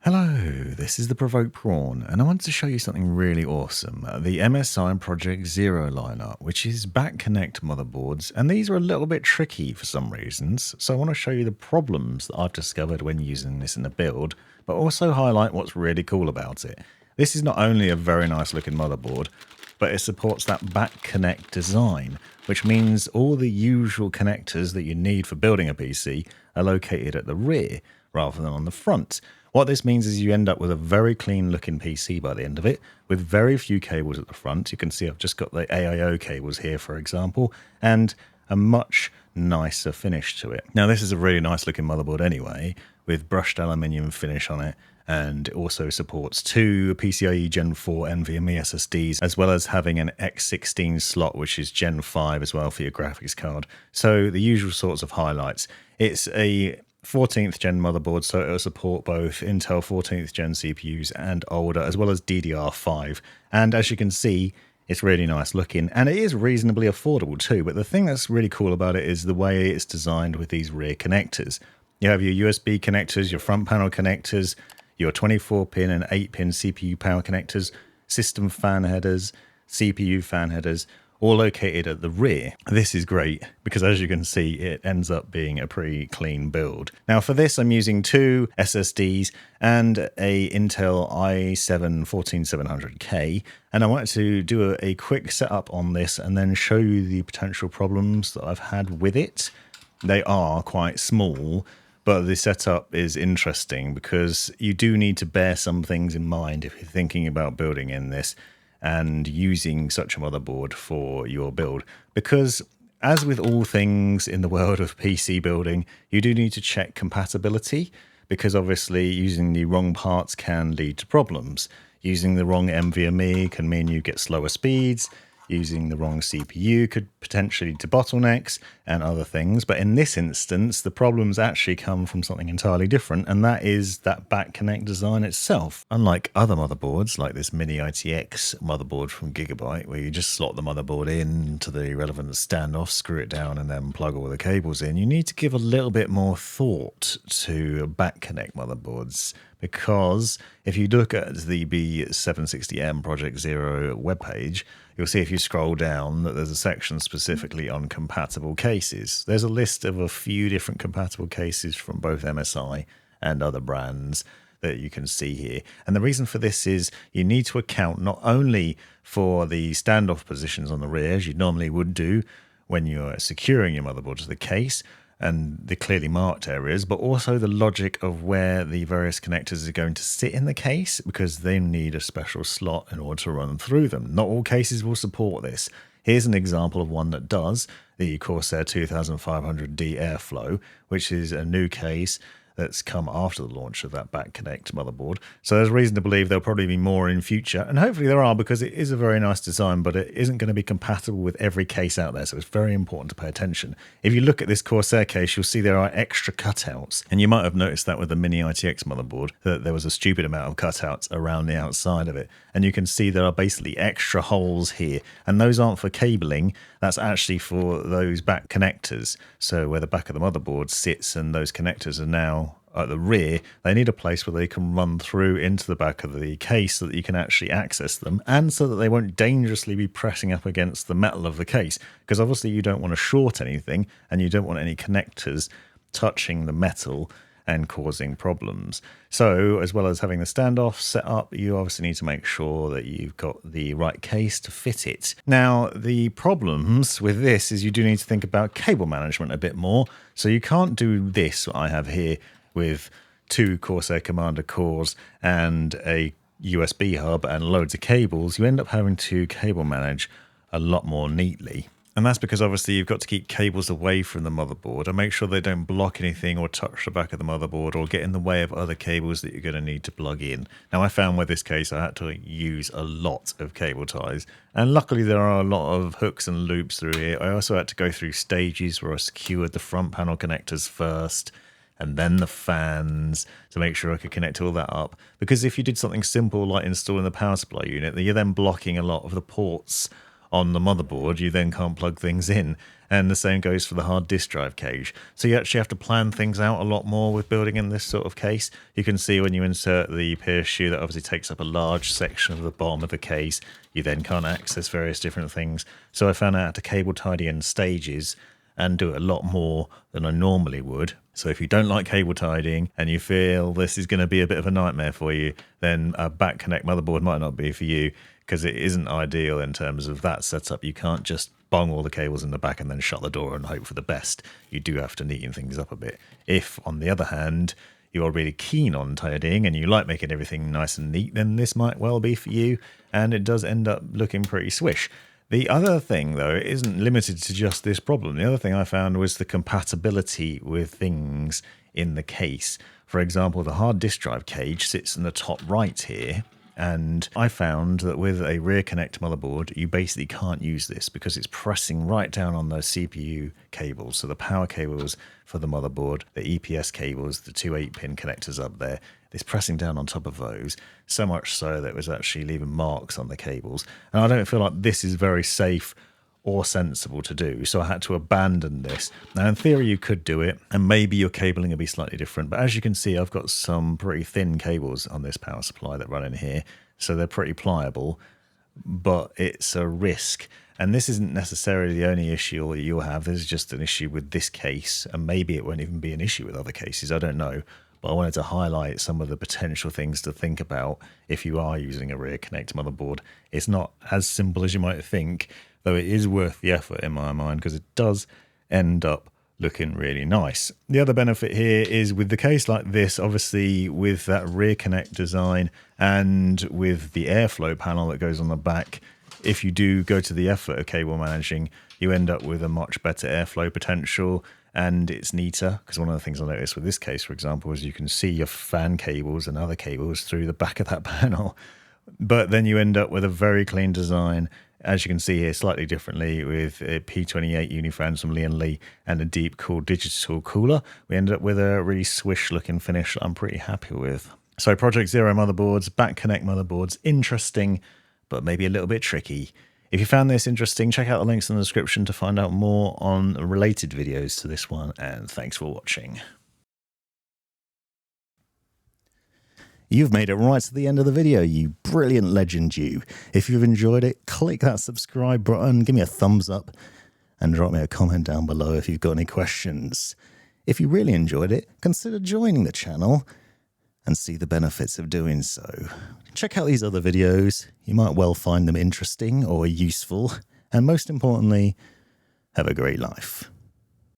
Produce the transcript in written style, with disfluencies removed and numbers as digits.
Hello, this is the Provoked Prawn, and I want to show you something really awesome. The MSI Project Zero lineup, which is Back Connect motherboards, and these are a little bit tricky for some reasons, so I want to show you the problems that I've discovered when using this in the build, but also highlight what's really cool about it. This is not only a very nice looking motherboard, but it supports that Back Connect design, which means all the usual connectors that you need for building a PC are located at the rear rather than on the front. What this means is you end up with a very clean looking PC by the end of it, with very few cables at the front. You can see I've just got the AIO cables here, for example, and a much nicer finish to it. Now, this is a really nice looking motherboard anyway, with brushed aluminium finish on it, and it also supports two PCIe Gen 4 NVMe SSDs, as well as having an X16 slot, which is Gen 5 as well for your graphics card. So the usual sorts of highlights. It's a 14th gen motherboard, so it'll support both Intel 14th gen CPUs and older, as well as DDR5. And as you can see, it's really nice looking, and it is reasonably affordable too. But the thing that's really cool about it is the way it's designed with these rear connectors. You have your USB connectors, your front panel connectors, your 24-pin and 8-pin CPU power connectors, system fan headers, CPU fan headers, all located at the rear. This is great because, as you can see, it ends up being a pretty clean build. Now for this, I'm using two SSDs and a Intel i7-14700K, and I wanted to do a quick setup on this and then show you the potential problems that I've had with it. They are quite small, but the setup is interesting because you do need to bear some things in mind if you're thinking about building in this and using such a motherboard for your build, because as with all things in the world of PC building, you do need to check compatibility, because obviously using the wrong parts can lead to problems. Using the wrong NVMe can mean you get slower speeds. Using the wrong CPU could potentially lead to bottlenecks and other things. But in this instance, the problems actually come from something entirely different, and that is that Back Connect design itself. Unlike other motherboards, like this Mini ITX motherboard from Gigabyte, where you just slot the motherboard into the relevant standoff, screw it down, and then plug all the cables in, you need to give a little bit more thought to Back Connect motherboards. Because if you look at the B760M Project Zero webpage, you'll see if you scroll down that there's a section specifically on compatible cases. There's a list of a few different compatible cases from both MSI and other brands that you can see here. And the reason for this is you need to account not only for the standoff positions on the rear, as you normally would do when you're securing your motherboard to the case, and the clearly marked areas, but also the logic of where the various connectors are going to sit in the case, because they need a special slot in order to run through them. Not all cases will support this. Here's an example of one that does, the Corsair 2500D Airflow, which is a new case that's come after the launch of that Back Connect motherboard. So there's reason to believe there'll probably be more in future, and hopefully there are, because it is a very nice design, but it isn't going to be compatible with every case out there, so it's very important to pay attention. If you look at this Corsair case, you'll see there are extra cutouts, and you might have noticed that with the Mini ITX motherboard, that there was a stupid amount of cutouts around the outside of it, and you can see there are basically extra holes here, and those aren't for cabling, that's actually for those back connectors. So where the back of the motherboard sits and those connectors are now at the rear, they need a place where they can run through into the back of the case so that you can actually access them, and so that they won't dangerously be pressing up against the metal of the case, because obviously you don't want to short anything and you don't want any connectors touching the metal and causing problems. So as well as having the standoff set up, you obviously need to make sure that you've got the right case to fit it. Now, the problems with this is you do need to think about cable management a bit more. So you can't do this, what I have here, with two Corsair Commander cores and a USB hub and loads of cables. You end up having to cable manage a lot more neatly. And that's because obviously you've got to keep cables away from the motherboard and make sure they don't block anything or touch the back of the motherboard or get in the way of other cables that you're going to need to plug in. Now, I found with this case I had to use a lot of cable ties, and luckily there are a lot of hooks and loops through here. I also had to go through stages where I secured the front panel connectors first, and then the fans, to make sure I could connect all that up. Because if you did something simple like installing the power supply unit, then you're then blocking a lot of the ports on the motherboard, you then can't plug things in. And the same goes for the hard disk drive cage. So you actually have to plan things out a lot more with building in this sort of case. You can see when you insert the pierce shoe that obviously takes up a large section of the bottom of the case. You then can't access various different things. So I found out how to cable tidy in stages and do it a lot more than I normally would. So if you don't like cable tidying and you feel this is going to be a bit of a nightmare for you, then a Back Connect motherboard might not be for you, because it isn't ideal in terms of that setup. You can't just bung all the cables in the back and then shut the door and hope for the best. You do have to neaten things up a bit. If, on the other hand, you are really keen on tidying and you like making everything nice and neat, then this might well be for you, and it does end up looking pretty swish. The other thing, though, it isn't limited to just this problem. The other thing I found was the compatibility with things in the case. For example, the hard disk drive cage sits in the top right here, and I found that with a rear connect motherboard, you basically can't use this because it's pressing right down on the CPU cables. So the power cables for the motherboard, the EPS cables, the two 8-pin connectors up there, it's pressing down on top of those, so much so that it was actually leaving marks on the cables. And I don't feel like this is very safe or sensible to do, so I had to abandon this. Now in theory you could do it, and maybe your cabling will be slightly different, but as you can see I've got some pretty thin cables on this power supply that run in here, so they're pretty pliable, but it's a risk. And this isn't necessarily the only issue you'll have. There's just an issue with this case, and maybe it won't even be an issue with other cases, I don't know. But I wanted to highlight some of the potential things to think about if you are using a rear connect motherboard. It's not as simple as you might think, though it is worth the effort in my mind, because it does end up looking really nice. The other benefit here is with the case like this, obviously with that rear connect design and with the airflow panel that goes on the back, if you do go to the effort of cable managing, you end up with a much better airflow potential, and it's neater, because one of the things I noticed with this case, for example, is you can see your fan cables and other cables through the back of that panel. But then you end up with a very clean design, as you can see here slightly differently, with a P28 unifans from Lee & Lee and a deep cool digital cooler. We ended up with a really swish looking finish that I'm pretty happy with. So Project Zero motherboards, Back Connect motherboards, interesting, but maybe a little bit tricky. If you found this interesting, check out the links in the description to find out more on related videos to this one, and thanks for watching. You've made it right to the end of the video, you brilliant legend you. If you've enjoyed it, click that subscribe button, give me a thumbs up, and drop me a comment down below if you've got any questions. If you really enjoyed it, consider joining the channel and see the benefits of doing so. Check out these other videos, you might well find them interesting or useful, and most importantly, have a great life.